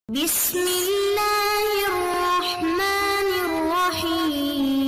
بسم اللہ الرحمن الرحیم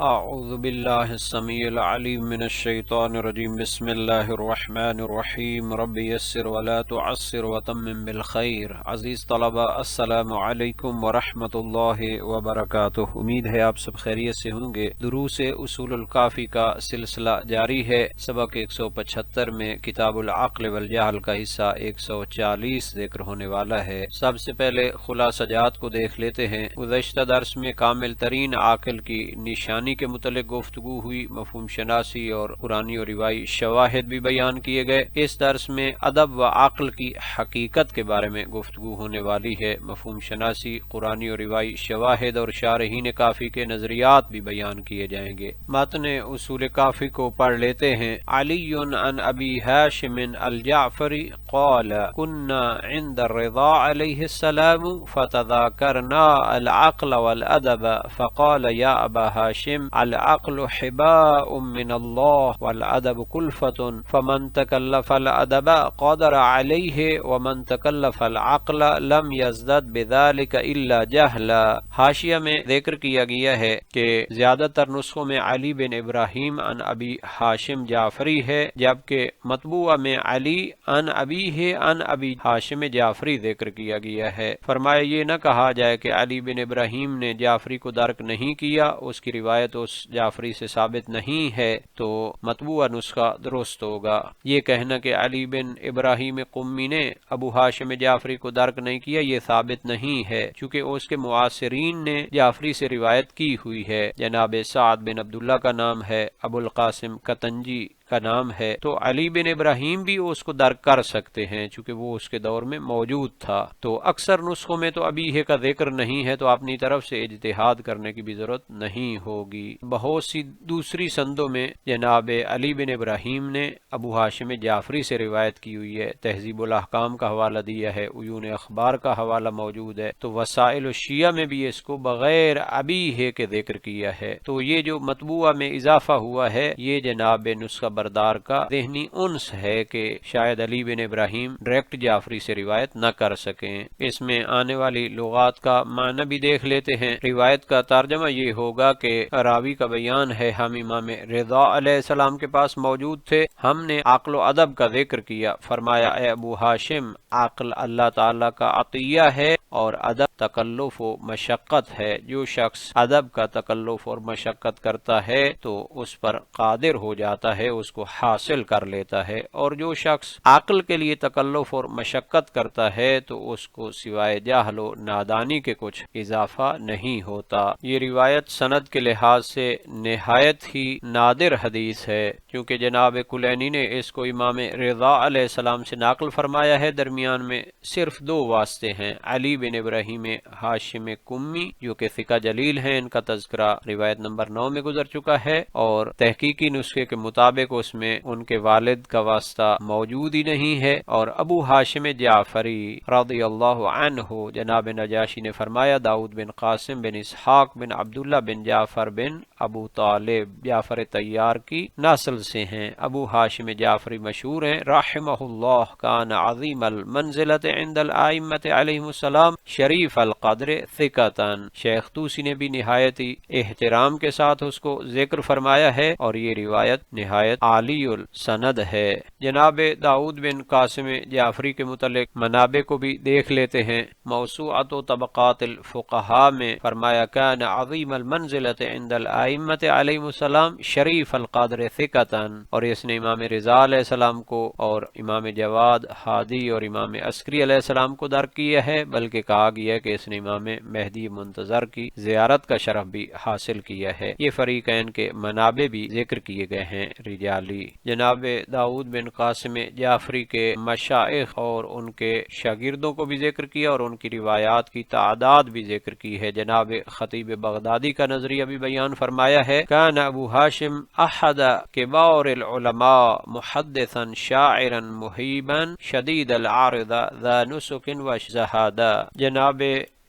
اعوذ باللہ السمیع العلیم من الشیطان الرجیم بسم اللہ الرحمن الرحیم رب یسر ولا تعسر وتمم بالخیر۔ عزیز طلبہ السلام علیکم ورحمۃ اللہ وبرکاتہ۔ امید ہے آپ سب خیریت سے ہوں گے۔ دروس اصول الکافی کا سلسلہ جاری ہے۔ سبق 175 میں کتاب العقل والجہل کا حصہ 140 ذکر ہونے والا ہے۔ سب سے پہلے خلاصہ جات کو دیکھ لیتے ہیں۔ گزشتہ درس میں کامل ترین عاقل کی نشانی کے متعلق گفتگو ہوئی، مفہوم شناسی اور قرآنی اور روایی شواہد بھی بیان کیے گئے۔ اس درس میں ادب و عقل کی حقیقت کے بارے میں گفتگو ہونے والی ہے۔ مفہوم شناسی، قرآنی اور روایی شواہد اور شارحین کافی کے نظریات بھی بیان کیے جائیں گے۔ متن اصول کافی کو پڑھ لیتے ہیں۔ علی عن ابی ہاشم الجعفری قال كنا عند الرضا علیہ السلام فتذاکرنا العقل والادب فقال یا ابا ہاشم العقل حباء من اللہ والادب کلفۃ فمن تکلف الادب قدر علیہ ومن تکلف العقل لم یزدد بذلک الا جہلا۔ حاشیہ میں ذکر کیا گیا ہے کہ زیادہ تر نسخوں میں علی بن ابراہیم عن ابی ہاشم جعفری ہے، جبکہ مطبوعہ میں علی عن ابی ہے عن ابی ہاشم جعفری ذکر کیا گیا ہے۔ فرمایا یہ نہ کہا جائے کہ علی بن ابراہیم نے جعفری کو درک نہیں کیا، اس کی روایت اس جعفری سے ثابت نہیں ہے، تو مطبوعہ نسخہ درست ہوگا۔ یہ کہنا کہ علی بن ابراہیم قمی نے ابو ہاشم جعفری کو درک نہیں کیا، یہ ثابت نہیں ہے، چونکہ اس کے معاصرین نے جعفری سے روایت کی ہوئی ہے۔ جناب سعد بن عبداللہ کا نام ہے، ابو القاسم قطنجی کا نام ہے، تو علی بن ابراہیم بھی اس کو درک کر سکتے ہیں چونکہ وہ اس کے دور میں موجود تھا۔ تو اکثر نسخوں میں تو ابھی ہے کا ذکر نہیں ہے، تو اپنی طرف سے اجتہاد کرنے کی بھی ضرورت نہیں ہوگی۔ بہت سی دوسری سندوں میں جناب علی بن ابراہیم نے ابو ہاشم جعفری سے روایت کی ہوئی ہے۔ تہذیب الاحکام کا حوالہ دیا ہے، عیون اخبار کا حوالہ موجود ہے، تو وسائل الشیعہ میں بھی اس کو بغیر ابھی ہے کے ذکر کیا ہے۔ تو یہ جو مطبوعہ میں اضافہ ہوا ہے، یہ جناب نسخہ بردار کا ذہنی انس ہے کہ شاید علی بن ابراہیم ڈائریکٹ جعفری سے روایت نہ کر سکیں۔ اس میں آنے والی لغات کا معنی بھی دیکھ لیتے ہیں۔ روایت کا ترجمہ یہ ہوگا کہ راوی کا بیان ہے، ہم امام رضا علیہ السلام کے پاس موجود تھے، ہم نے عقل و ادب کا ذکر کیا، فرمایا اے ابو ہاشم، عقل اللہ تعالیٰ کا عطیہ ہے اور ادب تکلف و مشقت ہے۔ جو شخص ادب کا تکلف اور مشقت کرتا ہے تو اس پر قادر ہو جاتا ہے، اس کو حاصل کر لیتا ہے، اور جو شخص عقل کے لیے تکلف اور مشقت کرتا ہے تو اس کو سوائے جہل و نادانی کے کچھ اضافہ نہیں ہوتا۔ یہ روایت سند کے لحاظ سے نہایت ہی نادر حدیث ہے، کیونکہ جناب کلینی نے اس کو امام رضا علیہ السلام سے نقل فرمایا ہے۔ درمیان میں صرف دو واسطے ہیں، علی بن ابراہیم ہاشم قمی جو کہ ثقہ جلیل ہیں، ان کا تذکرہ روایت نمبر 9 میں گزر چکا ہے، اور تحقیقی نسخے کے مطابق اس میں ان کے والد کا واسطہ موجود ہی نہیں ہے۔ اور ابو ہاشم جعفری رضی اللہ عنہ، جناب نجاشی نے فرمایا داؤد بن قاسم بن اسحاق بن عبداللہ بن جعفر بن ابو طالب جعفر طیار کی نسل سے ہیں۔ ابو ہاشم جعفری مشہور ہیں، رحمہ اللہ، کان عظیم المنزلت عند الائمۃ علیہم السلام شریف القدر ثقۃ۔ شیخ طوسی نے بھی نہایت ہی احترام کے ساتھ اس کو ذکر فرمایا ہے، اور یہ روایت نہایت عالی السند ہے۔ جناب داؤد بن قاسم جعفری کے متعلق منابع کو بھی دیکھ لیتے ہیں۔ موسوعۃ و طبقات الفقہاء میں فرمایا کان عظیم المنزلت عند الائمۃ علیہم السلام شریف القدر ثقۃ، اور اس نے امام رضا علیہ السلام کو اور امام جواد ہادی اور امام عسکری علیہ السلام کو درک کیا ہے، بلکہ کہا گیا ہے کہ اس نے امام مہدی منتظر کی زیارت کا شرف بھی حاصل کیا ہے۔ یہ فریقین کے منابع بھی ذکر کیے گئے ہیں رجالی۔ جناب داؤد بن قاسم جعفری کے مشائخ اور ان کے شاگردوں کو بھی ذکر کیا، اور ان کی روایات کی تعداد بھی ذکر کی ہے۔ جناب خطیب بغدادی کا نظریہ بھی بیان فرمایا ہے، کان ابو ہاشم احد کبار العلماء محدثا شاعرا محیبا شدید العارض ذا نسک و زہادہ۔ جناب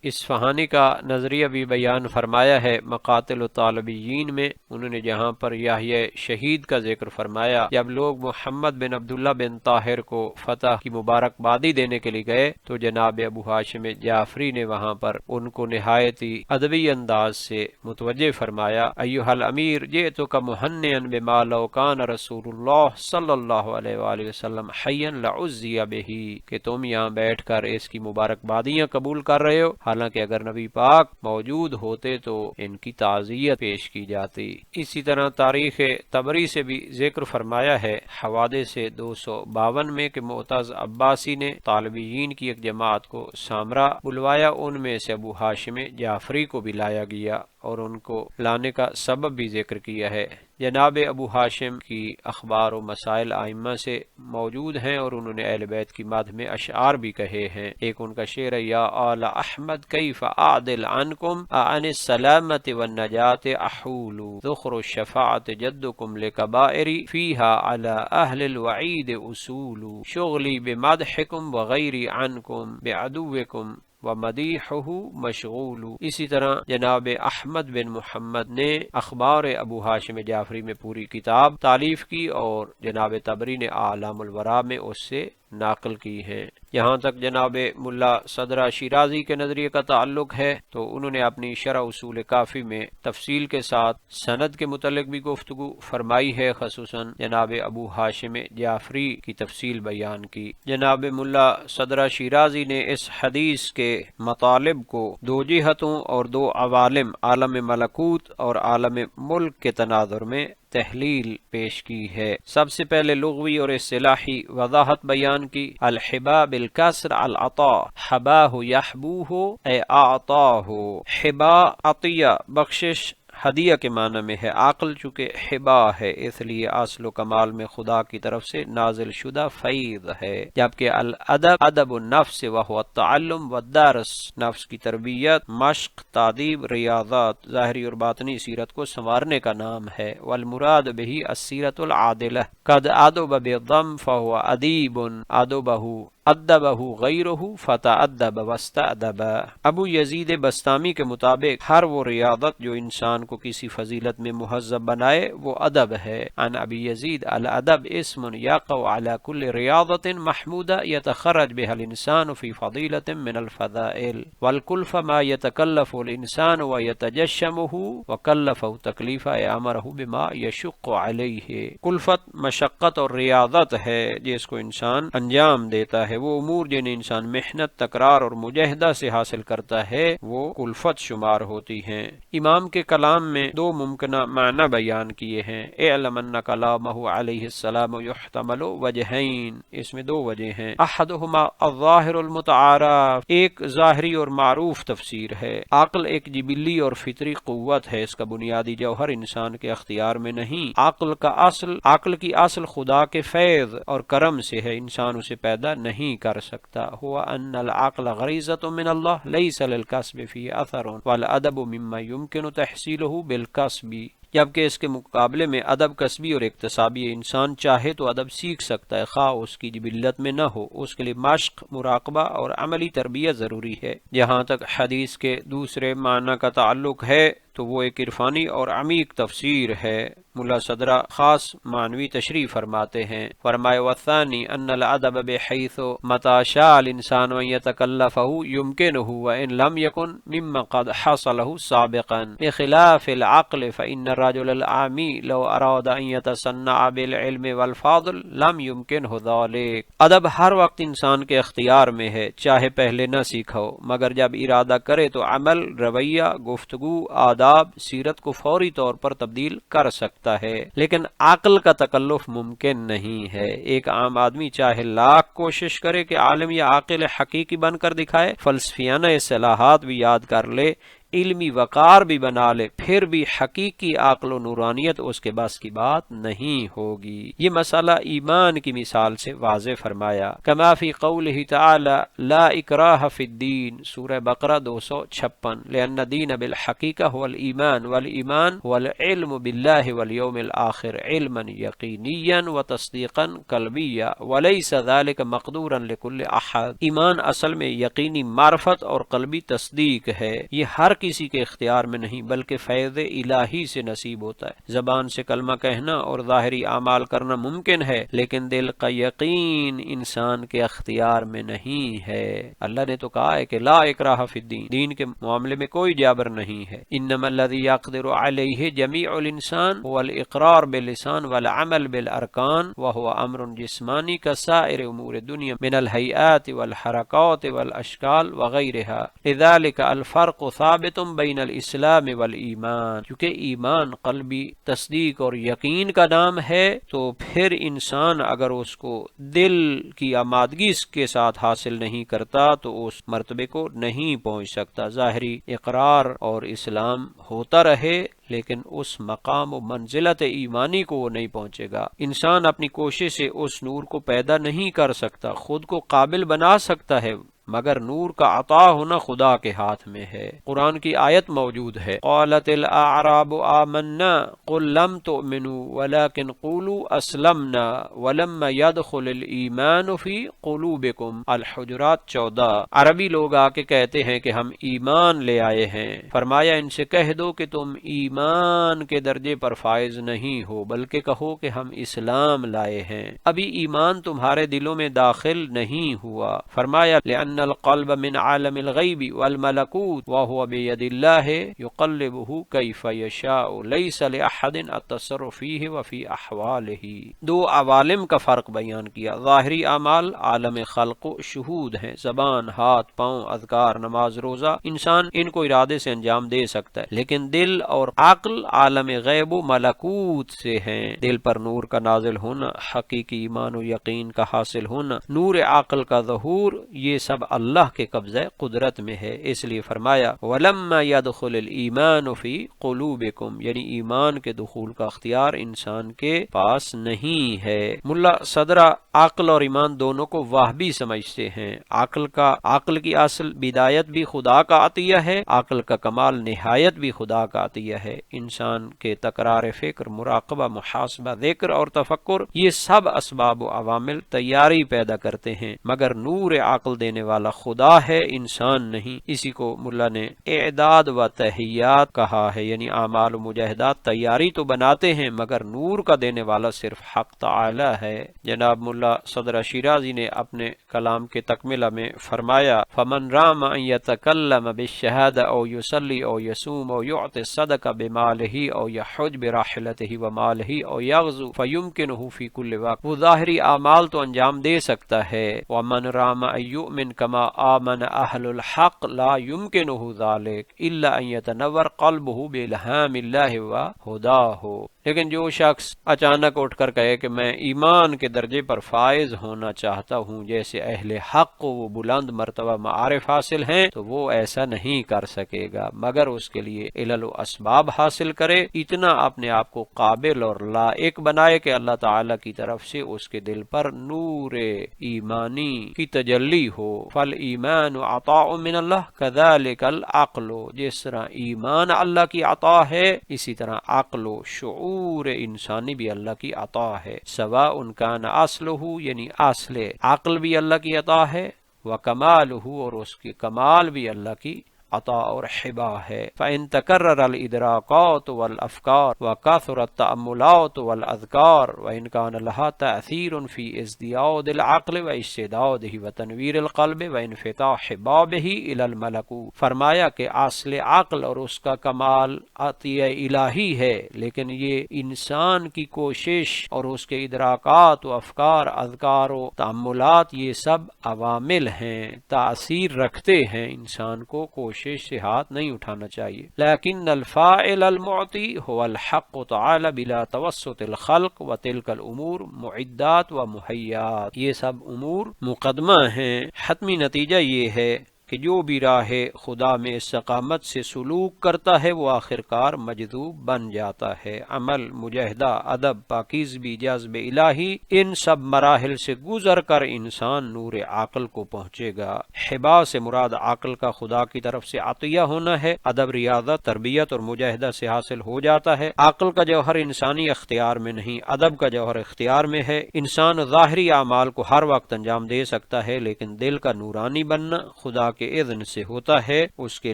اصفہانی کا نظریہ بھی بیان فرمایا ہے مقاتل الطالبیین میں۔ انہوں نے جہاں پر یحییٰ شہید کا ذکر فرمایا، جب لوگ محمد بن عبداللہ بن طاہر کو فتح کی مبارکبادی دینے کے لیے گئے تو جناب ابو ہاشم جعفری نے وہاں پر ان کو نہایت ہی ادبی انداز سے متوجہ فرمایا، ایھا الامیر جئتک مہنئا بما لو کان رسول اللہ صلی اللہ علیہ وآلہ وسلم حیا لعزی بہ، کہ تم یہاں بیٹھ کر اس کی مبارکبادیاں قبول کر رہے ہو، حالانکہ اگر نبی پاک موجود ہوتے تو ان کی تعزیت پیش کی جاتی۔ اسی طرح تاریخ طبری سے بھی ذکر فرمایا ہے حوادث 252 میں کہ معتز عباسی نے طالبیین کی ایک جماعت کو سامرا بلوایا، ان میں سے ابو ہاشم جعفری کو بھی لایا گیا اور ان کو لانے کا سبب بھی ذکر کیا ہے۔ جناب ابو ہاشم کی اخبار و مسائل ائمہ سے موجود ہیں اور انہوں نے اہل بیت کی مدح میں اشعار بھی کہے ہیں۔ ایک ان کا شعر ہے، یا آل احمد کیف اعدل عنکم عن السلامت والنجات احول، ذخر الشفاعت جدکم لکبائر فیہا علی اہل الوعید اصول، شغلی بمدحکم وغیری عنکم بعدوکم ومدیحہ مشغول۔ اسی طرح جناب احمد بن محمد نے اخبار ابو ہاشم جعفری میں پوری کتاب تالیف کی اور جناب طبری نے اعلام الورا میں اس سے ناقل کی ہیں۔ یہاں تک جناب ملا صدرہ شیرازی کے نظریے کا تعلق ہے تو انہوں نے اپنی شرح اصول کافی میں تفصیل کے ساتھ سند کے متعلق بھی گفتگو فرمائی ہے، خصوصاً جناب ابو ہاشم جعفری کی تفصیل بیان کی۔ جناب ملا صدرہ شیرازی نے اس حدیث کے مطالب کو دو جہتوں اور دو عوالم، عالم ملکوت اور عالم ملک کے تناظر میں تحلیل پیش کی ہے۔ سب سے پہلے لغوی اور اصطلاحی وضاحت بیان کی۔ الحبا بالکسر العطا، حباہ یحبوہ اے اعطاہ، حبا عطیہ بخشش ہدیہ کے معنی میں ہے، عقل چونکہ حبا ہے اس لیے اصل و کمال میں خدا کی طرف سے نازل شدہ فیض ہے، جبکہ الادب ادب النفس وہو التعلم والدرس، نفس کی تربیت، مشق، تعدیب، ریاضات، ظاہری اور باطنی سیرت کو سنوارنے کا نام ہے۔ والمراد بہ السیرۃ العادلہ، قد ادب بالضم فہو ادیب، ادبہ ادبہ غیرہ فتأدب واستأدب۔ ابو یزید بسطامی کے مطابق ہر وہ ریاضت جو انسان کو کسی فضیلت میں مہذب بنائے وہ ادب ہے۔ عن ابی یزید الادب اسم یقع علی کل ریاضت محمودہ یتخرج بها الانسان فی فضیلۃ من الفضائل، والکلف ما یتکلف الانسان ویتجشمہ، وکلفہ تکلیفہ امرہ بما یشق علیہ۔ کلفت مشقت اور ریاضت ہے جس کو انسان انجام دیتا ہے، وہ امور جنہیں انسان محنت، تکرار اور مجاہدہ سے حاصل کرتا ہے وہ کلفت شمار ہوتی ہیں۔ امام کے کلام میں دو ممکنہ معنی بیان کیے ہیں۔ اعلم ان کلامہ علیہ السلام یحتمل وجہین، اس میں دو وجہ ہیں، احدہما الظاہر المتعارف، ایک ظاہری اور معروف تفسیر ہے۔ عقل ایک جبلی اور فطری قوت ہے، اس کا بنیادی جوہر انسان کے اختیار میں نہیں۔ عقل کی اصل خدا کے فیض اور کرم سے ہے، انسان اسے پیدا نہیں کر سکتا۔ ہوا ان العقل غریزۃ من اللہ لیس للکسب فیہ اثر والادب مما یمکن تحصیلہ بالکسب، جبکہ اس کے مقابلے میں ادب کسبی اور اکتسابی ہے، انسان چاہے تو ادب سیکھ سکتا ہے خواہ اس کی جبلت میں نہ ہو، اس کے لیے مشق، مراقبہ اور عملی تربیت ضروری ہے۔ جہاں تک حدیث کے دوسرے معنی کا تعلق ہے تو وہ ایک عرفانی اور عمیق تفسیر ہے۔ ملا صدرہ خاص معنوی تشریح فرماتے ہیں، فرمائے والثانی ان الادب بحیث متی شاء الانسان ان یتکلفہ یمکنہ وان لم یکن مما قد حصلہ سابقا، بخلاف العقل فان الرجل العامی لو اراد ان یتصنع بالعلم والفاضل لم یمکنہ ذلک۔ ادب ہر وقت انسان کے اختیار میں ہے، چاہے پہلے نہ سیکھا ہو، مگر جب ارادہ کرے تو عمل، رویہ، گفتگو، آداب، سیرت کو فوری طور پر تبدیل کر سکتا ہے، لیکن عقل کا تکلف ممکن نہیں ہے۔ ایک عام آدمی چاہے لاکھ کوشش کرے کہ عالم یا عاقل حقیقی بن کر دکھائے، فلسفیانہ اصطلاحات بھی یاد کر لے، علمی وقار بھی بنا لے، پھر بھی حقیقی عقل و نورانیت اس کے بس کی بات نہیں ہوگی۔ یہ مسئلہ ایمان کی مثال سے واضح فرمایا۔ کما فی قولہ تعالی لا اکراہ فی الدین، سورہ بقرہ 256، لأن الدین بالحقیقہ هو الایمان، والایمان هو العلم باللہ والیوم الآخر علما یقینیا وتصدیقا قلبیا وليس ذلك مقدورا لكل احد۔ ایمان اصل میں یقینی معرفت اور قلبی تصدیق ہے، یہ ہر کسی کے اختیار میں نہیں بلکہ فیض الہی سے نصیب ہوتا ہے۔ زبان سے کلمہ کہنا اور ظاہری اعمال کرنا ممکن ہے، لیکن دل کا یقین انسان کے اختیار میں نہیں ہے۔ اللہ نے تو کہا ہے کہ لا اکراہ فی الدین، دین کے معاملے میں کوئی جبر نہیں ہے۔ انما الذی یقدر علیہ جمیع الانسان هو الاقرار باللسان والعمل بالارکان وهو امر جسمانی كسائر امور الدنیا من الہیئات والحرکات والاشکال وغیرها، لذلك الفرق ثابت بین الاسلام والایمان۔ کیونکہ ایمان قلبی تصدیق اور یقین کا نام ہے، تو پھر انسان اگر اس کو دل کی آمادگی کے ساتھ حاصل نہیں کرتا تو اس مرتبے کو نہیں پہنچ سکتا۔ ظاہری اقرار اور اسلام ہوتا رہے لیکن اس مقام و منزلت ایمانی کو وہ نہیں پہنچے گا۔ انسان اپنی کوشش سے اس نور کو پیدا نہیں کر سکتا، خود کو قابل بنا سکتا ہے، مگر نور کا عطا ہونا خدا کے ہاتھ میں ہے۔ قرآن کی آیت موجود ہے، قالت الاعراب آمنا قل لم تؤمنوا ولكن قولوا اسلمنا ولما يدخل الایمان فی قلوبکم، الحجرات 14۔ عربی لوگ آ کے کہتے ہیں کہ ہم ایمان لے آئے ہیں، فرمایا ان سے کہہ دو کہ تم ایمان کے درجے پر فائز نہیں ہو، بلکہ کہو کہ ہم اسلام لائے ہیں، ابھی ایمان تمہارے دلوں میں داخل نہیں ہوا۔ فرمایا لأن القلب من عالم الغیب والملکوت وهو بید اللہ یقلبہ کیف یشاء لیس لأحد التصرف فیہ وفی احوالہ۔ دو عوالم کا فرق بیان کیا، ظاہری اعمال عالم خلق و شہود ہیں، زبان، ہاتھ، پاؤں، اذکار، نماز، روزہ، انسان ان کو ارادے سے انجام دے سکتا ہے، لیکن دل اور عقل عالم غیب و ملکوت سے ہیں۔ دل پر نور کا نازل ہونا، حقیقی ایمان و یقین کا حاصل ہونا، نور عقل کا ظہور، یہ سب اللہ کے قبضہ قدرت میں ہے۔ اس لیے فرمایا وَلَمَّا يَدْخُلِ الْإِيمَانُ فِي قُلُوبِكُمْ، یعنی ایمان کے دخول کا اختیار انسان کے پاس نہیں ہے۔ ملا صدرہ عقل اور ایمان دونوں کو وہبی سمجھتے ہیں۔ عقل کی اصل بدایت بھی خدا کا عطیہ ہے، عقل کا کمال نہایت بھی خدا کا عطیہ ہے۔ انسان کے تکرار فکر، مراقبہ، محاسبہ، ذکر اور تفکر، یہ سب اسباب و عوامل تیاری پیدا کرتے ہیں، مگر نور عقل دینے والا خدا ہے، انسان نہیں۔ اسی کو ملا نے اعداد و تحیات کہا ہے، یعنی اعمال و مجاہدات تیاری تو بناتے ہیں مگر نور کا دینے والا صرف حق تعالی ہے۔ جناب ملا صدر شیرازی نے اپنے کلام کے تکملہ میں فرمایا فمن رام ان یتکلم بالشہادہ او یصلی او یصوم او یعطی الصدقہ بمالہ او یحج براحلتہ ومالہ او یغزو فیمکنہ فی کل وقت، وہ ظاہری اعمال تو انجام دے سکتا ہے۔ ومن رام ان یؤمن کما آمن اہل الحق لا یمکنہ ذلک الا ان یتنور قلبہ بالہام اللہ وہداہ، لیکن جو شخص اچانک اٹھ کر کہے کہ میں ایمان کے درجے پر فائز ہونا چاہتا ہوں جیسے اہل حق کو وہ بلند مرتبہ معارف حاصل ہیں، تو وہ ایسا نہیں کر سکے گا مگر اس کے لیے علل و اسباب حاصل کرے، اتنا اپنے آپ کو قابل اور لائق بنائے کہ اللہ تعالی کی طرف سے اس کے دل پر نور ایمانی کی تجلی ہو۔ فالایمان عطاء من اللہ کذالک العقل، جس طرح ایمان اللہ کی عطا ہے اسی طرح عقل و شعور انسانی بھی اللہ کی عطا ہے۔ سواء کان اصلہ، یعنی اصل عقل بھی اللہ کی عطا ہے، وکمالہ، اور اس کی کمال بھی اللہ کی عطا اور حبا ہے۔ فإن تکرر الادراکات والافکار وکثرت التأملات والاذکار وإن کان لها تأثیر فی ازدیاد العقل واجتدادہ وتنویر القلب وانفتاح بابہ الی الملکوت، فرمایا کہ اصل عقل اور اس کا کمال عطیہ الہی ہے، لیکن یہ انسان کی کوشش اور اس کے ادراکات و افکار، اذکار و تأملات، یہ سب عوامل ہیں، تاثیر رکھتے ہیں، انسان کو کوشش سے ہاتھ نہیں اٹھانا چاہیے۔ لیکن الفاعل المعطی هو الحق تعالی بلا توسط الخلق وتلک الامور معدات و مہیات، یہ سب امور مقدمہ ہیں، حتمی نتیجہ یہ ہے کہ جو بھی راہ خدا میں استقامت سے سلوک کرتا ہے وہ آخرکار مجذوب بن جاتا ہے۔ عمل، مجاہدہ، ادب، پاکیزگی، جذب الہی، ان سب مراحل سے گزر کر انسان نور عقل کو پہنچے گا۔ حبا سے مراد عقل کا خدا کی طرف سے عطیہ ہونا ہے۔ ادب ریاضت، تربیت اور مجاہدہ سے حاصل ہو جاتا ہے۔ عقل کا جوہر انسانی اختیار میں نہیں، ادب کا جوہر اختیار میں ہے۔ انسان ظاہری اعمال کو ہر وقت انجام دے سکتا ہے، لیکن دل کا نورانی بننا خدا کے اذن سے ہوتا ہے۔ اس کے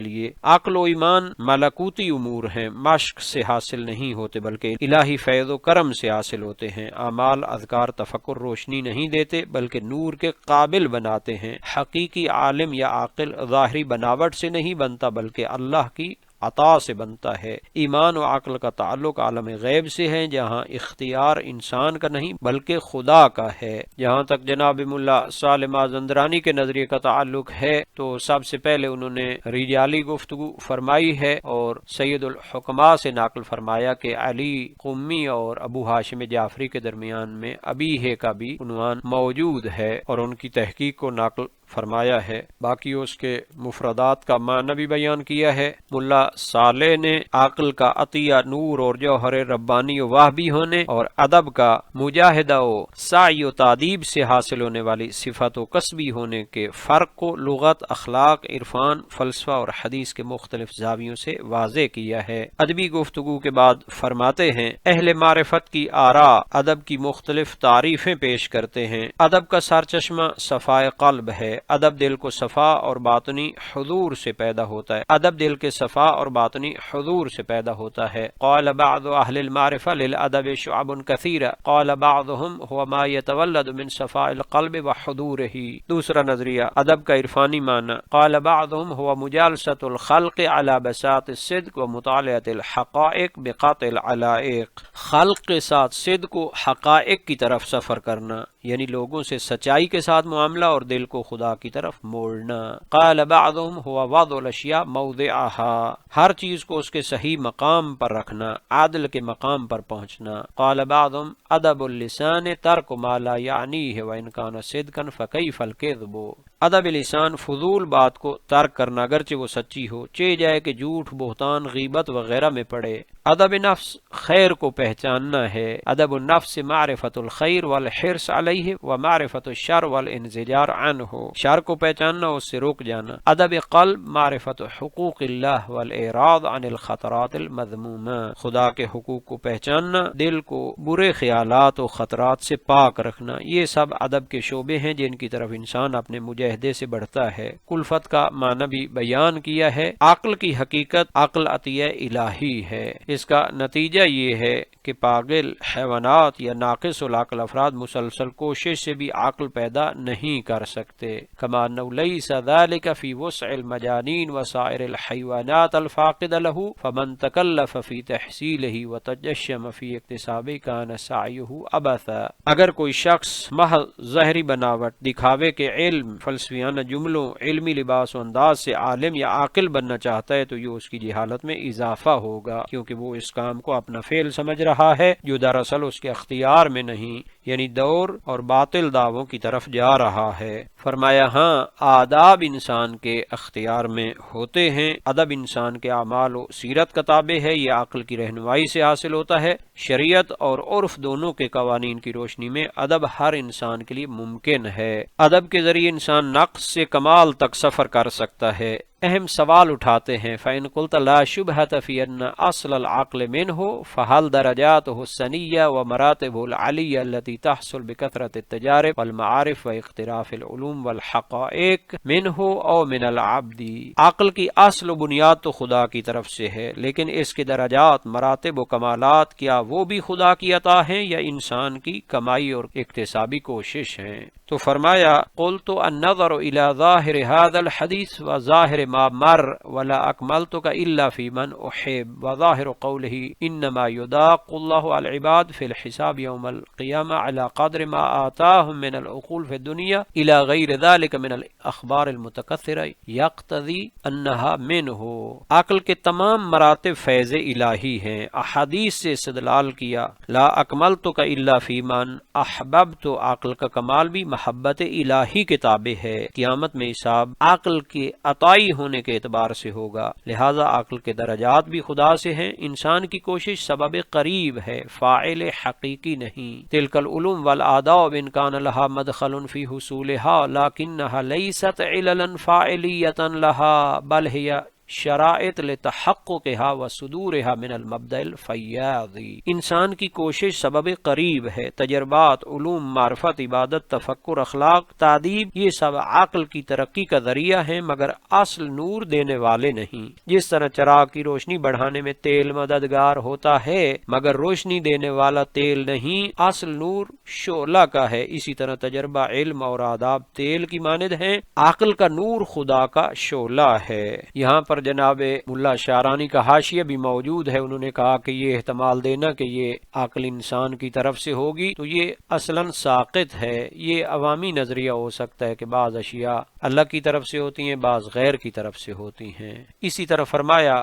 لیے عقل و ایمان ملکوتی امور ہیں، مشق سے حاصل نہیں ہوتے بلکہ الہی فیض و کرم سے حاصل ہوتے ہیں۔ اعمال، اذکار، تفکر روشنی نہیں دیتے بلکہ نور کے قابل بناتے ہیں۔ حقیقی عالم یا عاقل ظاہری بناوٹ سے نہیں بنتا بلکہ اللہ کی عطا سے بنتا ہے۔ ایمان و عقل کا تعلق عالم غیب سے ہے، جہاں اختیار انسان کا نہیں بلکہ خدا کا ہے۔ جہاں تک جناب ملا صالح مازندرانی کے نظریے کا تعلق ہے تو سب سے پہلے انہوں نے رجالی گفتگو فرمائی ہے اور سید الحکماء سے نقل فرمایا کہ علی قمی اور ابو ہاشم جعفری کے درمیان میں ابیہ کا بھی عنوان موجود ہے اور ان کی تحقیق کو نقل فرمایا ہے۔ باقی اس کے مفردات کا معنی بھی بیان کیا ہے۔ ملا صالح نے عقل کا عطیہ نور اور جوہر ربانی و واہبی ہونے اور ادب کا مجاہدہ و سعی و تادیب سے حاصل ہونے والی صفت و کسبی ہونے کے فرق کو لغت، اخلاق، عرفان، فلسفہ اور حدیث کے مختلف زاویوں سے واضح کیا ہے۔ ادبی گفتگو کے بعد فرماتے ہیں اہل معرفت کی آراء ادب کی مختلف تعریفیں پیش کرتے ہیں۔ ادب کا سرچشمہ صفائے قلب ہے۔ ادب دل کو صفا اور باطنی حضور سے پیدا ہوتا ہے۔ ادب دل کے صفا اور باطنی حضور سے پیدا ہوتا ہے۔ قال بعض اہل المعرفہ للادب شعب کثیرہ، قال بعضهم هو ما يتولد من صفاء القلب وحضورہ۔ دوسرا نظریہ ادب کا عرفانی معنی، قال بعضهم هو مجالسة الخلق على بساط الصدق ومطالعة الحقائق بقطع العلائق۔ خلق کے ساتھ صدق و حقائق کی طرف سفر کرنا، یعنی لوگوں سے سچائی کے ساتھ معاملہ اور دل کو خدا کی طرف موڑنا۔ قال بعضهم هو وضع الاشیاء موضعها، ہر چیز کو اس کے صحیح مقام پر رکھنا، عادل کے مقام پر پہنچنا۔ قال بعضهم ادب اللسان ترک ما لا یعنیہ وان کان صدقا فکیف الکذب، ادب لسان فضول بات کو ترک کرنا اگرچہ وہ سچی ہو، چہ جائے کہ جھوٹ، بہتان، غیبت وغیرہ میں پڑے۔ ادب نفس خیر کو پہچاننا ہے۔ ادب النفس معرفت الخیر والحرص علیہ ومعرفت الشر والانزجار عنہ، شر کو پہچاننا، اس سے رک جانا۔ ادب قلب معرفت حقوق اللہ والاعراض عن الخطرات المذمومہ، خدا کے حقوق کو پہچاننا، دل کو برے خیالات و خطرات سے پاک رکھنا، یہ سب ادب کے شعبے ہیں جن کی طرف انسان اپنے مجاہدے سے بڑھتا ہے۔ کلفت کا معنی بھی بیان کیا ہے۔ عقل کی حقیقت عقل عطیہ الہی ہے۔ اس کا نتیجہ یہ ہے کہ پاگل، حیوانات یا ناقص العقل افراد مسلسل کوشش سے بھی عقل پیدا نہیں کر سکتے۔ کما انه ليس ذلك في وسع المجانین وسائر الحیوانات الفاقد له فمن تکلف في تحصیله وتجشم في اکتسابه كان سعيه عبثا۔ اگر کوئی شخص محض ظاہری بناوٹ، دکھاوے کے علم، فلسفیانہ جملوں، علمی لباس و انداز سے عالم یا عاقل بننا چاہتا ہے تو یہ اس کی جہالت میں اضافہ ہوگا، کیونکہ وہ اس کام کو اپنا فعل سمجھ رہا ہے جو دراصل اس کے اختیار میں نہیں، یعنی دور اور باطل دعووں کی طرف جا رہا ہے۔ فرمایا ہاں آداب انسان کے اختیار میں ہوتے ہیں۔ ادب انسان کے اعمال و سیرت کا تابع ہے، یہ عقل کی رہنمائی سے حاصل ہوتا ہے۔ شریعت اور عرف دونوں کے قوانین کی روشنی میں ادب ہر انسان کے لیے ممکن ہے۔ ادب کے ذریعے انسان نقص سے کمال تک سفر کر سکتا ہے۔ اہم سوال اٹھاتے ہیں فَإِن قُلْتَ لَا شُبْهَةَ فِي أَنَّ أَصْلَ الْعَقْلِ مِنْهُ فَهَلْ دَرَجَاتُهُ السَّنِيَّةُ وَمَرَاتِبُهُ الْعَلِيَّةُ الَّتِي تَحْصُلُ بِكَثْرَةِ التَّجَارِبِ وَالْمَعَارِفِ وَاِخْتِرَافِ الْعُلُومِ وَالْحَقَائِقِ مِنْهُ أَوْ مِنَ الْعَبْدِ، عقل کی اصل و بنیاد تو خدا کی طرف سے ہے، لیکن اس کے درجات، مراتب و کمالات کیا وہ بھی خدا کی عطا ہیں یا انسان کی کمائی اور اکتسابی کوشش ہیں؟ تو فرمایا قلت النظر الى ظاہر هذا الحدیث وظاہر ما مر ولا اکملتک الا فی من احب وظاہر قوله انما یضاق اللہ العباد فی الحساب یوم القیامہ على قدر ما آتاهم من العقول فی الدنیا الى غیر ذلك من الاخبار المتکثرہ یقتضی انها منه۔ عقل کے تمام مراتب فیض الہی ہیں۔ احادیث سے استدلال کیا لا اکملتک الا فی من احببت، عقل کا کمال بھی محبت الہی کے تابع ہے۔ قیامت میں حساب عقل کے عطائی ہونے کے اعتبار سے ہوگا، لہذا عقل کے درجات بھی خدا سے ہیں۔ انسان کی کوشش سبب قریب ہے، فاعل حقیقی نہیں۔ تلک العلوم والآداب ان کان لها مدخل فی حصولها لکنها لیست عللا فاعلیتا لها بل ہی شرائط لتحققها وصدورها من المبدأ الفیاض۔ انسان کی کوشش سبب قریب ہے، تجربات، علوم، معرفت، عبادت، تفکر، اخلاق، تعدیب، یہ سب عقل کی ترقی کا ذریعہ ہیں مگر اصل نور دینے والے نہیں۔ جس طرح چراغ کی روشنی بڑھانے میں تیل مددگار ہوتا ہے مگر روشنی دینے والا تیل نہیں، اصل نور شعلہ کا ہے، اسی طرح تجربہ، علم اور آداب تیل کی مانند ہیں، عقل کا نور خدا کا شعلہ ہے۔ یہاں پر جناب ملا شعرانی کا حاشیہ بھی موجود ہے، انہوں نے کہا کہ یہ احتمال دینا کہ یہ عقل انسان کی طرف سے ہوگی تو یہ اصلاً ساقط ہے، یہ عوامی نظریہ ہو سکتا ہے کہ بعض اشیاء اللہ کی طرف سے ہوتی ہیں، بعض غیر کی طرف سے ہوتی ہیں۔ اسی طرح فرمایا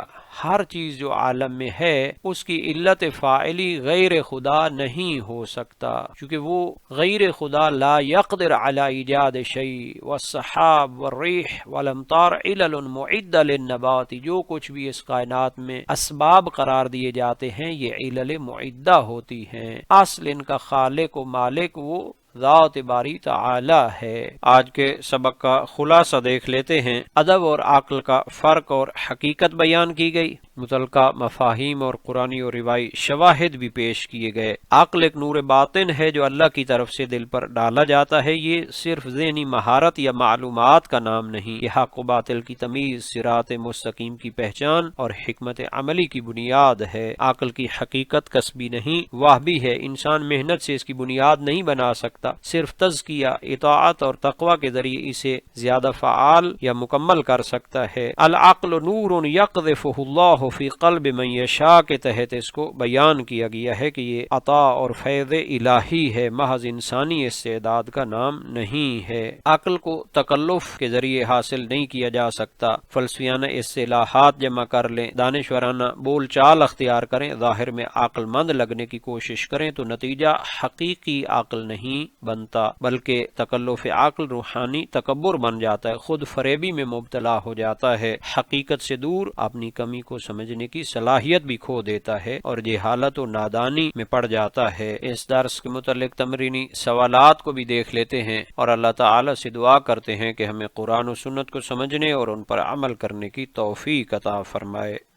ہر چیز جو عالم میں ہے اس کی علت فاعلی غیر خدا نہیں ہو سکتا، کیونکہ وہ غیر خدا لا يقدر علی ایجاد شیء والسحاب والریح والامطار علل معدہ للنبات، جو کچھ بھی اس کائنات میں اسباب قرار دیے جاتے ہیں یہ علل معدہ ہوتی ہیں، اصل ان کا خالق و مالک وہ ذات باری تعالی ہے۔ آج کے سبق کا خلاصہ دیکھ لیتے ہیں۔ ادب اور عقل کا فرق اور حقیقت بیان کی گئی، متعلقہ مفاہیم اور قرآنی اور روایی شواہد بھی پیش کیے گئے۔ عقل ایک نور باطن ہے جو اللہ کی طرف سے دل پر ڈالا جاتا ہے، یہ صرف ذہنی مہارت یا معلومات کا نام نہیں، یہ حق و باطل کی تمیز، صراط مستقیم کی پہچان اور حکمت عملی کی بنیاد ہے۔ عقل کی حقیقت کسبی نہیں، وہ بھی ہے، انسان محنت سے اس کی بنیاد نہیں بنا سکتا، صرف تزکیہ، اطاعت اور تقوی کے ذریعے اسے زیادہ فعال یا مکمل کر سکتا ہے۔ العقل نور یقذفہ اللہ فی قلب من یشاء کے تحت اس کو بیان کیا گیا ہے کہ یہ عطا اور فیض الہی ہے، محض انسانی استعداد کا نام نہیں ہے۔ عقل کو تکلف کے ذریعے حاصل نہیں کیا جا سکتا، فلسفیانہ اصطلاحات جمع کر لیں، دانشورانہ بول چال اختیار کریں، ظاہر میں عقل مند لگنے کی کوشش کریں تو نتیجہ حقیقی عقل نہیں بنتا، بلکہ تکلف عقل روحانی تکبر بن جاتا ہے، خود فریبی میں مبتلا ہو جاتا ہے، حقیقت سے دور اپنی کمی کو سمجھنے کی صلاحیت بھی کھو دیتا ہے اور جہالت و نادانی میں پڑ جاتا ہے۔ اس درس کے متعلق تمرینی سوالات کو بھی دیکھ لیتے ہیں اور اللہ تعالی سے دعا کرتے ہیں کہ ہمیں قرآن و سنت کو سمجھنے اور ان پر عمل کرنے کی توفیق عطا فرمائے۔